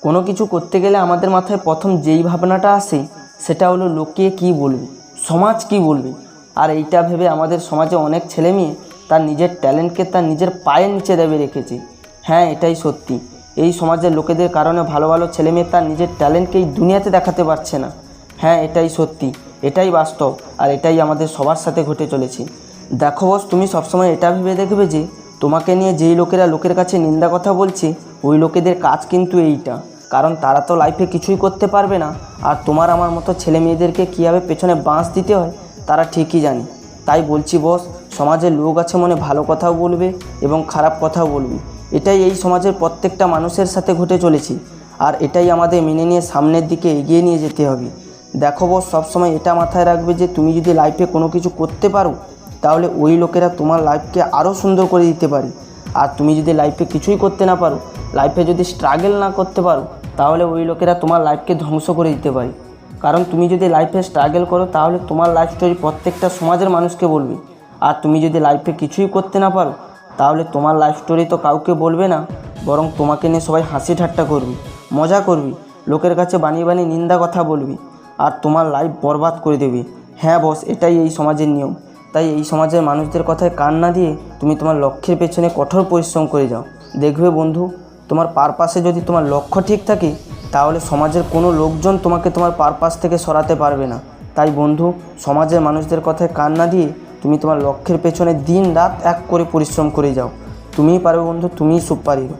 কোনো কিছু করতে গেলে আমাদের মাথায় প্রথম যেই ভাবনাটা আসে সেটা হলো লোকে কী বলবে, সমাজ কী বলবে। আর এইটা ভেবে আমাদের সমাজে অনেক ছেলে মেয়ে তার নিজের ট্যালেন্টকে তার নিজের পায়ের নিচে দেবে রেখেছে। হ্যাঁ, এটাই সত্যি। এই সমাজের লোকেদের কারণে ভালো ভালো ছেলে মেয়ে তার নিজের ট্যালেন্টকে এই দুনিয়াতে দেখাতে পারছে না। হ্যাঁ, এটাই সত্যি, এটাই বাস্তব, আর এটাই আমাদের সবার সাথে ঘটে চলেছে। দেখো বস, তুমি সবসময় এটা ভেবে দেখবে যে তোমাকে নিয়ে যেই লোকেরা লোকের কাছে নিন্দা কথা বলছে ওই লোকেদের কাজ কিন্তু এইটা। কারণ তারা তো লাইফে কিছুই করতে পারবে না, আর তোমার আমার মতো ছেলে মেয়েদেরকে কীভাবে পেছনে বাঁশ দিতে হয় তারা ঠিকই জানে। তাই বলছি বস, সমাজের লোক আছে মনে ভালো কথাও বলবে এবং খারাপ কথাও বলবে। এটাই এই সমাজের প্রত্যেকটা মানুষের সাথে ঘটে চলেছে, আর এটাই আমাদের মেনে নিয়ে সামনের দিকে এগিয়ে নিয়ে যেতে হবে। দেখো বস, সবসময় এটা মাথায় রাখবে যে তুমি যদি লাইফে কোনো কিছু করতে পারো তাহলে ওই লোকেরা তোমার লাইফকে আরও সুন্দর করে দিতে পারে। আর তুমি যদি লাইফে কিছুই করতে না পারো, লাইফে যদি স্ট্রাগল না করতে পারো, তাহলে ওই লোকেরা তোমার লাইফকে ধ্বংস করে দিতে পারে। কারণ তুমি যদি লাইফে স্ট্রাগল করো তাহলে তোমার লাইফ স্টোরি প্রত্যেকটা সমাজের মানুষকে বলবে। আর তুমি যদি লাইফে কিছুই করতে না পারো তাহলে তোমার লাইফ স্টোরি তো কাউকে বলবে না, বরং তোমাকে নিয়ে সবাই হাসি ঠাট্টা করবি, মজা করবি, লোকের কাছে বানিয়ে বানিয়ে নিন্দা কথা বলবি, আর তোমার লাইফ বরবাদ করে দেবে। হ্যাঁ বস, এটাই এই সমাজের নিয়ম। তাই এই সমাজের মানুষদের কথায় কান না দিয়ে তুমি তোমার লক্ষ্যের পেছনে কঠোর পরিশ্রম করে যাও। দেখবে বন্ধু, তোমার পারপাসে যদি তোমার লক্ষ্য ঠিক থাকে তাহলে সমাজের কোনো লোকজন তোমাকে তোমার পারপাস থেকে সরাতে পারবে না। তাই বন্ধু, সমাজের মানুষদের কথায় কান না দিয়ে তুমি তোমার লক্ষ্যের পেছনে দিন রাত এক করে পরিশ্রম করে যাও। তুমিই পারবে বন্ধু, তুমিই সুপার হিরো।